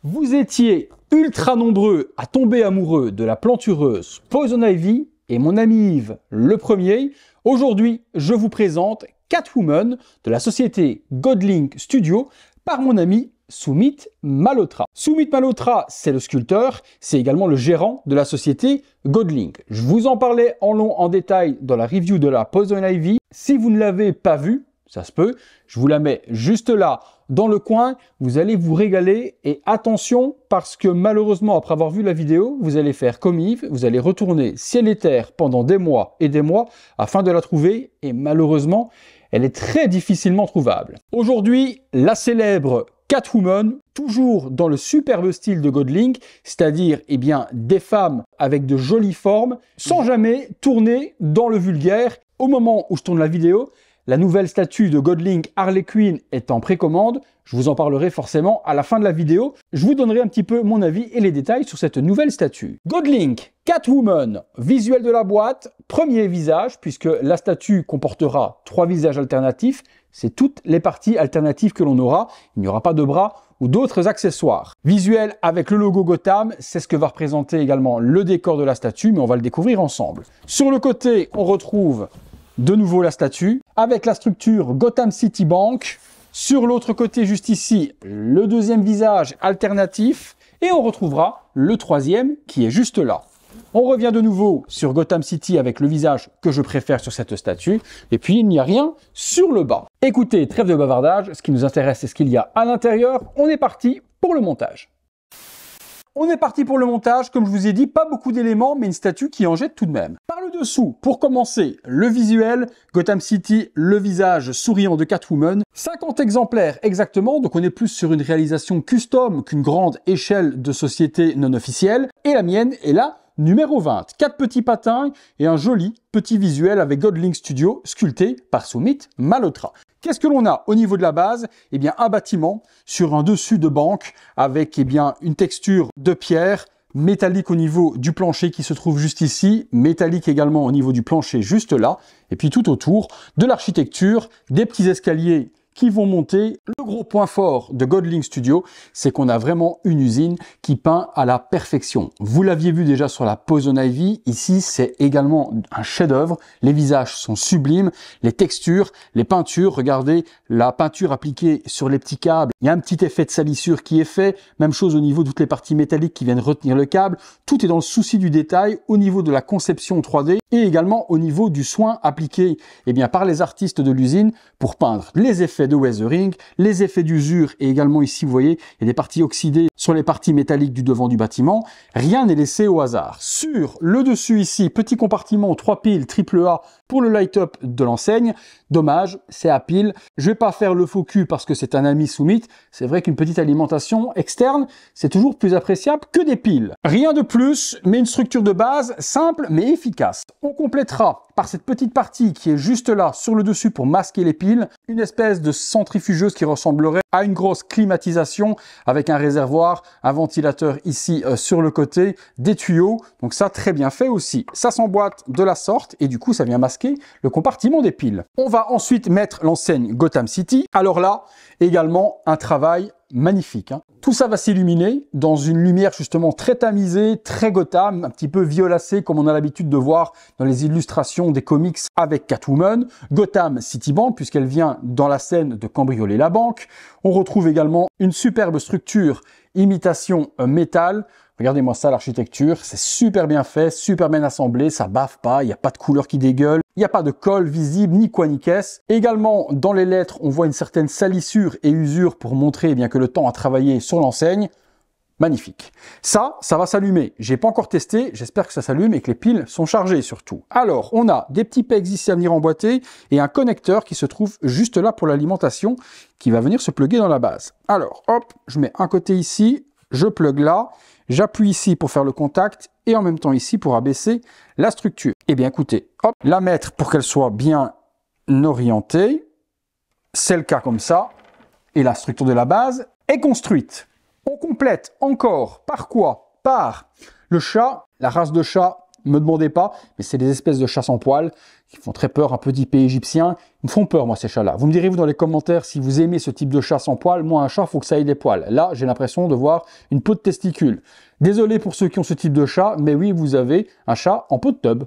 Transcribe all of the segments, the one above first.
Vous étiez ultra nombreux à tomber amoureux de la plantureuse Poison Ivy et mon ami Yves le premier. Aujourd'hui, je vous présente Catwoman de la société Godlink Studio par mon ami Sumit Malhotra. Sumit Malhotra, c'est le sculpteur, c'est également le gérant de la société Godlink. Je vous en parlais en long, en détail dans la review de la Poison Ivy. Si vous ne l'avez pas vue, ça se peut, je vous la mets juste là, dans le coin, vous allez vous régaler et attention parce que malheureusement après avoir vu la vidéo, vous allez faire comme Yves, vous allez retourner ciel et terre pendant des mois et des mois afin de la trouver et malheureusement, elle est très difficilement trouvable. Aujourd'hui, la célèbre Catwoman, toujours dans le superbe style de Godlink, c'est-à-dire des femmes avec de jolies formes, sans jamais tourner dans le vulgaire. Au moment où je tourne la vidéo, la nouvelle statue de Godlink Harley Quinn est en précommande. Je vous en parlerai forcément à la fin de la vidéo. Je vous donnerai un petit peu mon avis et les détails sur cette nouvelle statue. Godlink Catwoman, visuel de la boîte, premier visage, puisque la statue comportera 3 visages alternatifs. C'est toutes les parties alternatives que l'on aura. Il n'y aura pas de bras ou d'autres accessoires. Visuel avec le logo Gotham, c'est ce que va représenter également le décor de la statue, mais on va le découvrir ensemble. Sur le côté, on retrouve de nouveau la statue, avec la structure Gotham City Bank. Sur l'autre côté, juste ici, le deuxième visage alternatif. Et on retrouvera le troisième qui est juste là. On revient de nouveau sur Gotham City avec le visage que je préfère sur cette statue. Et puis, il n'y a rien sur le bas. Écoutez, trêve de bavardage. Ce qui nous intéresse, c'est ce qu'il y a à l'intérieur. On est parti pour le montage. On est parti pour le montage, comme je vous ai dit, pas beaucoup d'éléments, mais une statue qui en jette tout de même. Par le dessous, pour commencer, le visuel, Gotham City, le visage souriant de Catwoman, 50 exemplaires exactement, donc on est plus sur une réalisation custom qu'une grande échelle de société non officielle, et la mienne est là, numéro 20. 4 petits patins et un joli petit visuel avec Godlink Studio sculpté par Sumit Malhotra. Qu'est-ce que l'on a au niveau de la base? Un bâtiment sur un dessus de banque avec une texture de pierre métallique au niveau du plancher qui se trouve juste ici, métallique également au niveau du plancher juste là, et puis tout autour de l'architecture, des petits escaliers qui vont monter. Le gros point fort de Godlink Studio, c'est qu'on a vraiment une usine qui peint à la perfection. Vous l'aviez vu déjà sur la Poison Ivy, ici c'est également un chef-d'œuvre. Les visages sont sublimes, les textures, les peintures, regardez la peinture appliquée sur les petits câbles. Il y a un petit effet de salissure qui est fait, même chose au niveau de toutes les parties métalliques qui viennent retenir le câble. Tout est dans le souci du détail au niveau de la conception 3D et également au niveau du soin appliqué par les artistes de l'usine pour peindre les effets de weathering, les effets d'usure et également ici vous voyez il y a des parties oxydées sur les parties métalliques du devant du bâtiment. Rien n'est laissé au hasard. Sur le dessus ici, petit compartiment 3 piles AAA pour le light-up de l'enseigne. Dommage, c'est à pile. Je vais pas faire le faux cul parce que c'est un ami Sumit. C'est vrai qu'une petite alimentation externe, c'est toujours plus appréciable que des piles. Rien de plus, mais une structure de base simple mais efficace. On complétera par cette petite partie qui est juste là sur le dessus pour masquer les piles, une espèce de centrifugeuse qui ressemblerait à une grosse climatisation avec un réservoir, un ventilateur ici sur le côté, des tuyaux. Donc ça, très bien fait aussi. Ça s'emboîte de la sorte et du coup, ça vient masquer le compartiment des piles. On va ensuite mettre l'enseigne Gotham City. Alors là, également un travail magnifique. Tout ça va s'illuminer dans une lumière justement très tamisée, très Gotham, un petit peu violacée comme on a l'habitude de voir dans les illustrations des comics avec Catwoman. Gotham City Bank puisqu'elle vient dans la scène de cambrioler la banque. On retrouve également une superbe structure imitation métal. Regardez-moi ça, l'architecture, c'est super bien fait, super bien assemblé, ça bave pas, il n'y a pas de couleur qui dégueule, il n'y a pas de colle visible, ni quoi ni qu'est-ce. Également, dans les lettres, on voit une certaine salissure et usure pour montrer que le temps a travaillé sur l'enseigne. Magnifique. Ça va s'allumer. J'ai pas encore testé, j'espère que ça s'allume et que les piles sont chargées surtout. Alors, on a des petits pegs ici à venir emboîter et un connecteur qui se trouve juste là pour l'alimentation qui va venir se plugger dans la base. Alors, hop, je mets un côté ici, je plug là, j'appuie ici pour faire le contact et en même temps ici pour abaisser la structure. Écoutez, hop, la mettre pour qu'elle soit bien orientée. C'est le cas comme ça. Et la structure de la base est construite. On complète encore par quoi? Par le chat, la race de chat me demandez pas, mais c'est des espèces de chats sans poils qui font très peur, un peu typé égyptien. Ils me font peur, moi, ces chats-là. Vous me direz, vous, dans les commentaires, si vous aimez ce type de chat sans poils. Moi, un chat, il faut que ça ait des poils. Là, j'ai l'impression de voir une peau de testicule. Désolé pour ceux qui ont ce type de chat, mais oui, vous avez un chat en peau de tub.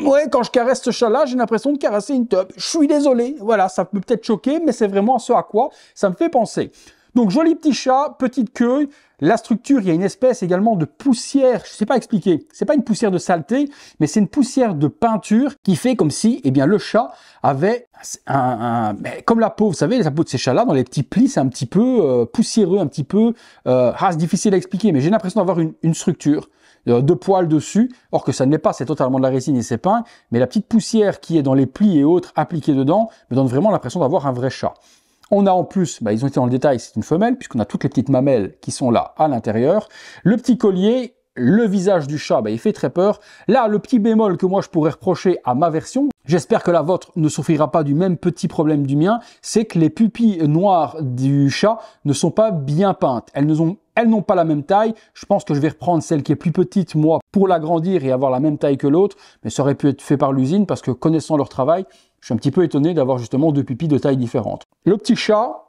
Ouais, quand je caresse ce chat-là, j'ai l'impression de caresser une tub. Je suis désolé. Voilà, ça peut peut-être choquer, mais c'est vraiment ce à quoi ça me fait penser. Donc, joli petit chat, petite queue. La structure, il y a une espèce également de poussière. Je ne sais pas expliquer. C'est pas une poussière de saleté, mais c'est une poussière de peinture qui fait comme si, eh bien, le chat avait comme la peau. Vous savez, la peau de ces chats-là, dans les petits plis, c'est un petit peu poussiéreux, un petit peu, c'est difficile à expliquer, mais j'ai l'impression d'avoir une structure de poils dessus, or que ça ne l'est pas, c'est totalement de la résine et c'est peint, mais la petite poussière qui est dans les plis et autres appliqués dedans me donne vraiment l'impression d'avoir un vrai chat. On a en plus, ils ont été dans le détail, c'est une femelle, puisqu'on a toutes les petites mamelles qui sont là à l'intérieur. Le petit collier, le visage du chat, il fait très peur. Là, le petit bémol que moi je pourrais reprocher à ma version, j'espère que la vôtre ne souffrira pas du même petit problème du mien, c'est que les pupilles noires du chat ne sont pas bien peintes. Elles n'ont pas la même taille. Je pense que je vais reprendre celle qui est plus petite, moi, pour l'agrandir et avoir la même taille que l'autre. Mais ça aurait pu être fait par l'usine parce que connaissant leur travail, je suis un petit peu étonné d'avoir justement deux pupilles de taille différentes. Le petit chat,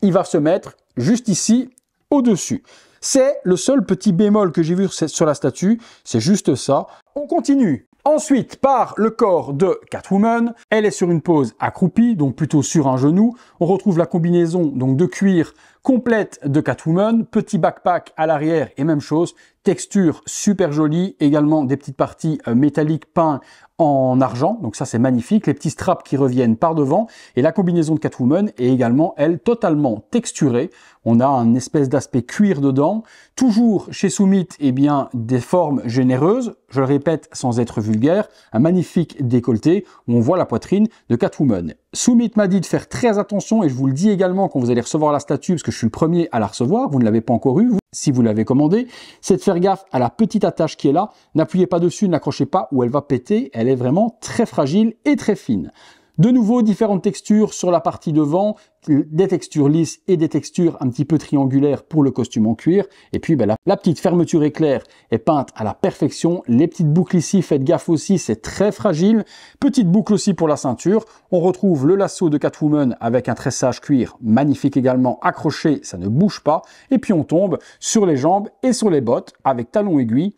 il va se mettre juste ici, au-dessus. C'est le seul petit bémol que j'ai vu sur la statue. C'est juste ça. On continue. Ensuite, par le corps de Catwoman, elle est sur une pose accroupie, donc plutôt sur un genou. On retrouve la combinaison donc de cuir complète de Catwoman, petit backpack à l'arrière et même chose, texture super jolie, également des petites parties métalliques peintes en argent, donc ça c'est magnifique, les petits straps qui reviennent par devant, et la combinaison de Catwoman est également, elle, totalement texturée. On a un espèce d'aspect cuir dedans, toujours chez Sumit, eh bien, des formes généreuses, je le répète sans être vulgaire, un magnifique décolleté où on voit la poitrine de Catwoman. Sumit m'a dit de faire très attention, et je vous le dis également quand vous allez recevoir la statue, parce que je suis le premier à la recevoir, vous ne l'avez pas encore eu, si vous l'avez commandé, c'est de faire gaffe à la petite attache qui est là. N'appuyez pas dessus, n'accrochez pas ou elle va péter. Elle est vraiment très fragile et très fine. De nouveau, différentes textures sur la partie devant, des textures lisses et des textures un petit peu triangulaires pour le costume en cuir. Et puis la petite fermeture éclair est peinte à la perfection. Les petites boucles ici, faites gaffe aussi, c'est très fragile. Petite boucle aussi pour la ceinture. On retrouve le lasso de Catwoman avec un tressage cuir magnifique également, accroché, ça ne bouge pas. Et puis on tombe sur les jambes et sur les bottes avec talons aiguilles.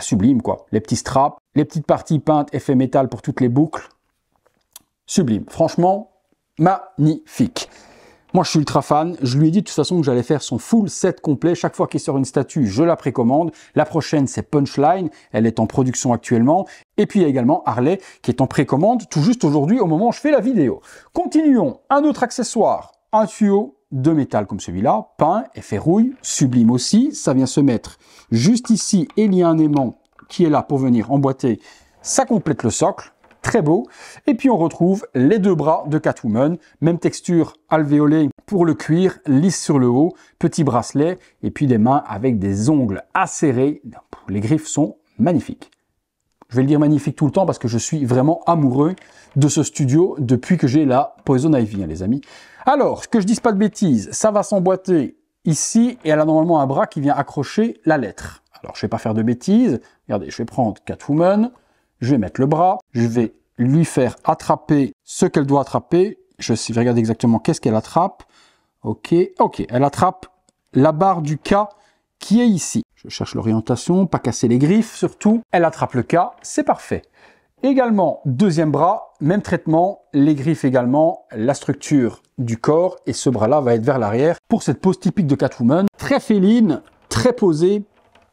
Sublime quoi. Les petits straps, les petites parties peintes effet métal pour toutes les boucles. Sublime, franchement, magnifique. Moi, je suis ultra fan. Je lui ai dit de toute façon que j'allais faire son full set complet. Chaque fois qu'il sort une statue, je la précommande. La prochaine, c'est Punchline. Elle est en production actuellement. Et puis, il y a également Harley qui est en précommande tout juste aujourd'hui au moment où je fais la vidéo. Continuons. Un autre accessoire. Un tuyau de métal comme celui-là, peint, effet rouille, sublime aussi. Ça vient se mettre juste ici et il y a un aimant qui est là pour venir emboîter. Ça complète le socle. Très beau. Et puis on retrouve les deux bras de Catwoman, même texture alvéolée pour le cuir, lisse sur le haut, petit bracelet, et puis des mains avec des ongles acérés. Les griffes sont magnifiques. Je vais le dire magnifique tout le temps parce que je suis vraiment amoureux de ce studio depuis que j'ai la Poison Ivy, les amis. Alors, que je dise pas de bêtises, ça va s'emboîter ici, et elle a normalement un bras qui vient accrocher la lettre. Alors, je vais pas faire de bêtises. Regardez, je vais prendre Catwoman. Je vais mettre le bras, je vais lui faire attraper ce qu'elle doit attraper. Je vais regarder exactement qu'est-ce qu'elle attrape. Ok, elle attrape la barre du K qui est ici. Je cherche l'orientation, pas casser les griffes surtout. Elle attrape le K, c'est parfait. Également, deuxième bras, même traitement, les griffes également, la structure du corps, et ce bras-là va être vers l'arrière pour cette pose typique de Catwoman. Très féline, très posée,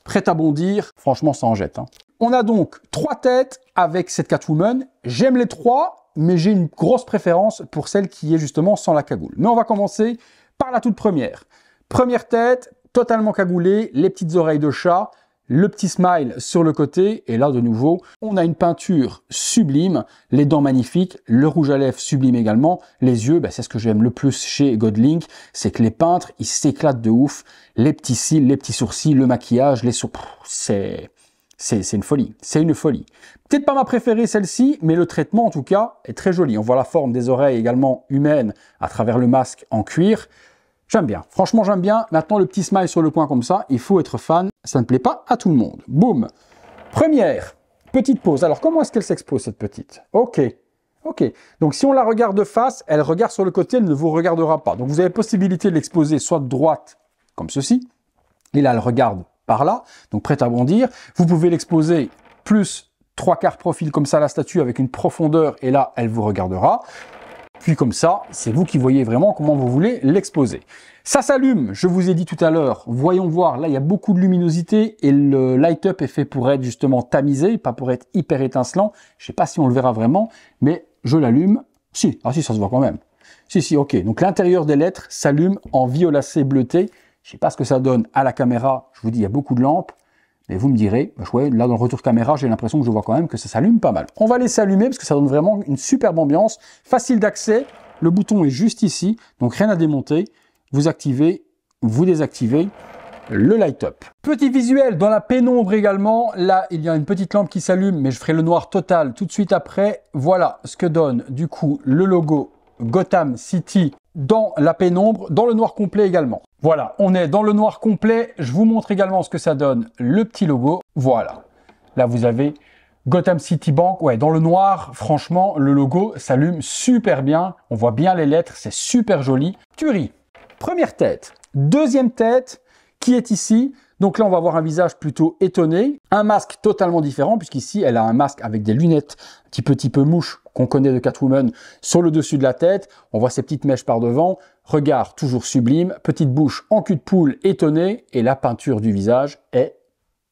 prête à bondir, franchement ça en jette. On a donc 3 têtes avec cette Catwoman. J'aime les 3, mais j'ai une grosse préférence pour celle qui est justement sans la cagoule. Mais on va commencer par la toute première. Première tête, totalement cagoulée, les petites oreilles de chat, le petit smile sur le côté, et là de nouveau, on a une peinture sublime, les dents magnifiques, le rouge à lèvres sublime également, les yeux, c'est ce que j'aime le plus chez Godlink, c'est que les peintres, ils s'éclatent de ouf, les petits cils, les petits sourcils, le maquillage, les sourcils, c'est une folie, c'est une folie. Peut-être pas ma préférée celle-ci, mais le traitement en tout cas est très joli. On voit la forme des oreilles également humaines à travers le masque en cuir. J'aime bien, franchement j'aime bien. Maintenant le petit smile sur le coin comme ça, il faut être fan, ça ne plaît pas à tout le monde. Boum. Première, petite pose. Alors, comment est-ce qu'elle s'expose, cette petite? Ok. Donc, si on la regarde de face, elle regarde sur le côté, elle ne vous regardera pas. Donc, vous avez possibilité de l'exposer soit de droite, comme ceci. Et là, elle regarde par là, donc prête à bondir. Vous pouvez l'exposer plus 3/4 profil comme ça, la statue, avec une profondeur. Et là, elle vous regardera. Puis comme ça, c'est vous qui voyez vraiment comment vous voulez l'exposer. Ça s'allume, je vous ai dit tout à l'heure. Voyons voir, là, il y a beaucoup de luminosité et le light-up est fait pour être justement tamisé, pas pour être hyper étincelant. Je ne sais pas si on le verra vraiment, mais je l'allume. Si, ça se voit quand même. Si, ok. Donc l'intérieur des lettres s'allume en violacé bleuté. Je ne sais pas ce que ça donne à la caméra. Je vous dis, il y a beaucoup de lampes. Mais vous me direz, ouais, là dans le retour caméra, j'ai l'impression que je vois quand même que ça s'allume pas mal. On va laisser allumer parce que ça donne vraiment une superbe ambiance. Facile d'accès, le bouton est juste ici, donc rien à démonter. Vous activez, vous désactivez le light-up. Petit visuel dans la pénombre également. Là, il y a une petite lampe qui s'allume, mais je ferai le noir total tout de suite après. Voilà ce que donne du coup le logo Gotham City dans la pénombre, dans le noir complet également. Voilà, on est dans le noir complet. Je vous montre également ce que ça donne, le petit logo. Voilà, là vous avez Gotham City Bank. Ouais, dans le noir, franchement, le logo s'allume super bien. On voit bien les lettres, c'est super joli. Tuerie. Première tête. Deuxième tête qui est ici. Donc là, on va avoir un visage plutôt étonné. Un masque totalement différent, puisqu'ici, elle a un masque avec des lunettes un petit peu mouche qu'on connaît de Catwoman sur le dessus de la tête. On voit ses petites mèches par devant. Regard toujours sublime. Petite bouche en cul de poule étonnée. Et la peinture du visage est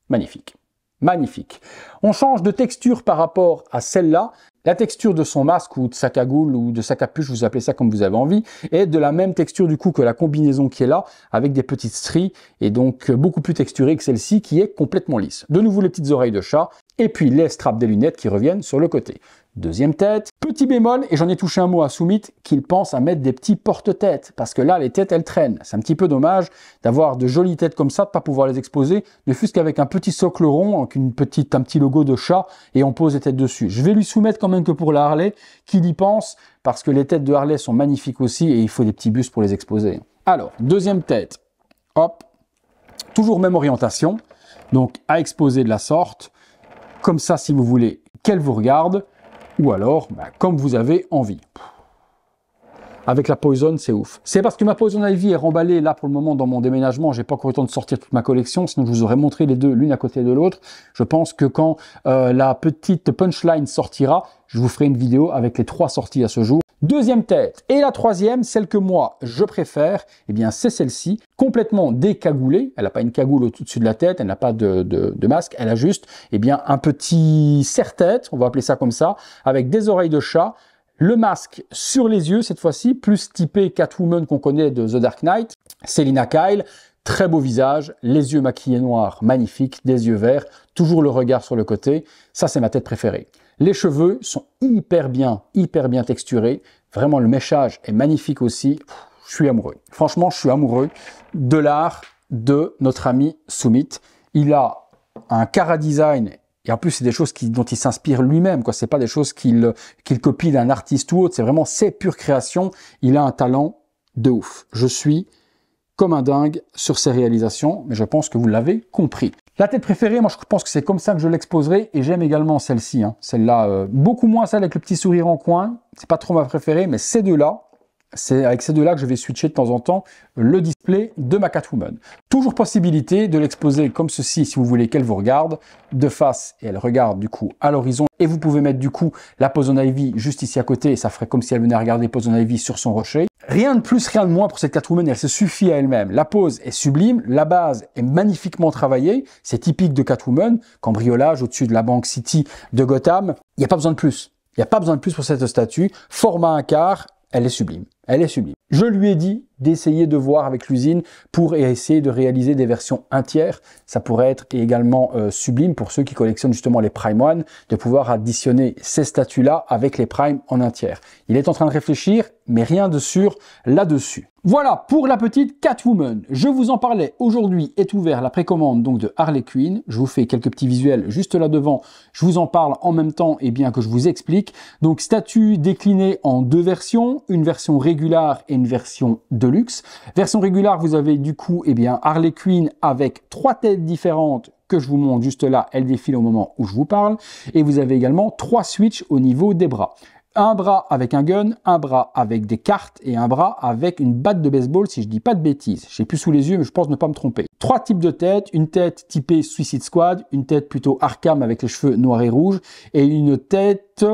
magnifique. Magnifique. On change de texture par rapport à celle-là. La texture de son masque ou de sa cagoule ou de sa capuche, vous appelez ça comme vous avez envie, est de la même texture du coup que la combinaison qui est là, avec des petites stries et donc beaucoup plus texturée que celle-ci qui est complètement lisse. De nouveau les petites oreilles de chat et puis les straps des lunettes qui reviennent sur le côté. Deuxième tête, petit bémol, et j'en ai touché un mot à Soumit, qu'il pense à mettre des petits porte-têtes, parce que là, les têtes, elles traînent. C'est un petit peu dommage d'avoir de jolies têtes comme ça, de pas pouvoir les exposer, ne fût-ce qu'avec un petit socle rond, avec un petit logo de chat, et on pose les têtes dessus. Je vais lui soumettre quand même que pour la Harley, qu'il y pense, parce que les têtes de Harley sont magnifiques aussi, et il faut des petits bustes pour les exposer. Alors, deuxième tête, hop, toujours même orientation, donc à exposer de la sorte, comme ça si vous voulez qu'elle vous regarde, ou alors, comme vous avez envie. Avec la Poison, c'est ouf. C'est parce que ma Poison Ivy est remballée là pour le moment dans mon déménagement. J'ai pas encore eu le temps de sortir toute ma collection, sinon je vous aurais montré les deux l'une à côté de l'autre. Je pense que quand la petite punchline sortira, je vous ferai une vidéo avec les 3 sorties à ce jour. Deuxième tête. Et la troisième, celle que moi je préfère, eh bien c'est celle-ci, complètement décagoulée. Elle n'a pas une cagoule au-dessus de la tête, elle n'a pas de masque, elle a juste eh bien un petit serre-tête, on va appeler ça comme ça, avec des oreilles de chat, le masque sur les yeux cette fois-ci, plus typé Catwoman qu'on connaît de The Dark Knight, Selina Kyle. Très beau visage, les yeux maquillés noirs, magnifiques, des yeux verts, toujours le regard sur le côté. Ça, c'est ma tête préférée. Les cheveux sont hyper bien texturés. Vraiment, le méchage est magnifique aussi. Je suis amoureux. Franchement, je suis amoureux de l'art de notre ami Soumit. Il a un chara-design et en plus, c'est des choses dont il s'inspire lui-même. Ce n'est pas des choses qu'il copie d'un artiste ou autre. C'est vraiment ses pures créations. Il a un talent de ouf. Je suis comme un dingue sur ses réalisations, mais je pense que vous l'avez compris. La tête préférée, moi je pense que c'est comme ça que je l'exposerai, et j'aime également celle-ci, celle-là, beaucoup moins celle avec le petit sourire en coin, c'est pas trop ma préférée, mais ces deux-là, c'est avec ces deux-là que je vais switcher de temps en temps le display de ma Catwoman. Toujours possibilité de l'exposer comme ceci si vous voulez qu'elle vous regarde de face et elle regarde du coup à l'horizon. Et vous pouvez mettre du coup la Poison Ivy juste ici à côté et ça ferait comme si elle venait regarder Poison Ivy sur son rocher. Rien de plus, rien de moins pour cette Catwoman, elle se suffit à elle-même. La pose est sublime, la base est magnifiquement travaillée, c'est typique de Catwoman, cambriolage au-dessus de la Bank City de Gotham. Il n'y a pas besoin de plus. Il n'y a pas besoin de plus pour cette statue. Format 1/4, elle est sublime. Elle est sublime. Je lui ai dit d'essayer de voir avec l'usine pour essayer de réaliser des versions 1/3. Ça pourrait être également sublime pour ceux qui collectionnent justement les Prime One, de pouvoir additionner ces statues-là avec les Prime en 1/3. Il est en train de réfléchir, mais rien de sûr là-dessus. Voilà pour la petite Catwoman. Je vous en parlais, aujourd'hui est ouvert la précommande donc de Harley Quinn. Je vous fais quelques petits visuels juste là devant. Je vous en parle en même temps et bien que je vous explique. Donc statue déclinée en 2 versions, une version régulière et une version deluxe. Version régulière, vous avez du coup Harley Quinn avec 3 têtes différentes que je vous montre juste là, elle défile au moment où je vous parle. Et vous avez également 3 switches au niveau des bras. Un bras avec un gun, un bras avec des cartes et un bras avec une batte de baseball, si je dis pas de bêtises. Je n'ai plus sous les yeux, mais je pense ne pas me tromper. 3 types de têtes, une tête typée Suicide Squad, une tête plutôt Arkham avec les cheveux noirs et rouges, et une tête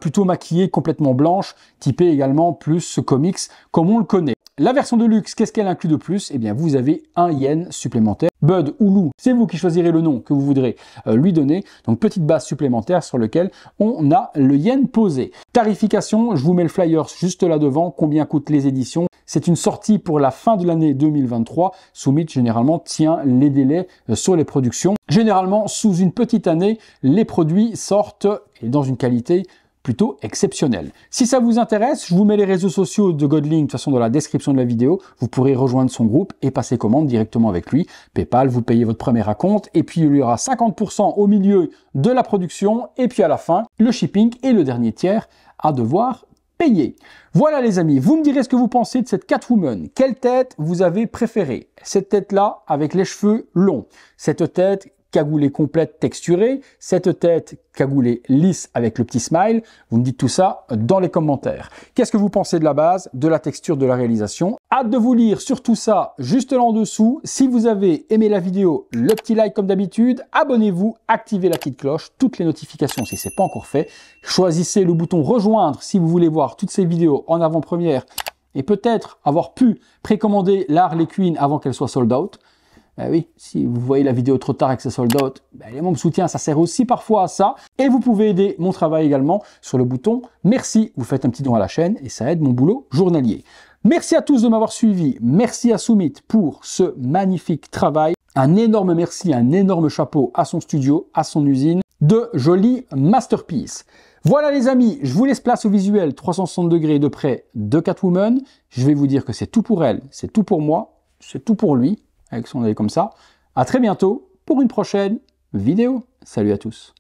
plutôt maquillée, complètement blanche, typée également plus comics, comme on le connaît. La version de luxe, qu'est-ce qu'elle inclut de plus? Eh bien, vous avez un yen supplémentaire. Bud ou Lou, c'est vous qui choisirez le nom que vous voudrez lui donner. Donc, petite base supplémentaire sur laquelle on a le yen posé. Tarification, je vous mets le flyer juste là devant. Combien coûtent les éditions? C'est une sortie pour la fin de l'année 2023. Summit, généralement, tient les délais sur les productions. Généralement, sous une petite année, les produits sortent et dans une qualité plutôt exceptionnel. Si ça vous intéresse, je vous mets les réseaux sociaux de Godling de toute façon dans la description de la vidéo. Vous pourrez rejoindre son groupe et passer commande directement avec lui. PayPal, vous payez votre premier acompte et puis il y aura 50% au milieu de la production et puis à la fin, le shipping et le dernier tiers à devoir payer. Voilà les amis, vous me direz ce que vous pensez de cette Catwoman. Quelle tête vous avez préférée? Cette tête-là avec les cheveux longs. Cette tête cagoulée complète texturée, cette tête cagoulée lisse avec le petit smile. Vous me dites tout ça dans les commentaires. Qu'est-ce que vous pensez de la base, de la texture, de la réalisation? Hâte de vous lire sur tout ça juste là en dessous. Si vous avez aimé la vidéo, le petit like comme d'habitude, abonnez-vous, activez la petite cloche, toutes les notifications si ce n'est pas encore fait. Choisissez le bouton rejoindre si vous voulez voir toutes ces vidéos en avant-première et peut-être avoir pu précommander la Harley Quinn avant qu'elle soit sold out. Ben oui, si vous voyez la vidéo trop tard et que c'est sold out, ben les membres soutien, ça sert aussi parfois à ça. Et vous pouvez aider mon travail également sur le bouton merci. Vous faites un petit don à la chaîne et ça aide mon boulot journalier. Merci à tous de m'avoir suivi. Merci à Summit pour ce magnifique travail. Un énorme merci, un énorme chapeau à son studio, à son usine. De jolis masterpieces. Voilà les amis, je vous laisse place au visuel 360 degrés de près de Catwoman. Je vais vous dire que c'est tout pour elle, c'est tout pour moi, c'est tout pour lui. Avec son œil comme ça. À très bientôt pour une prochaine vidéo. Salut à tous.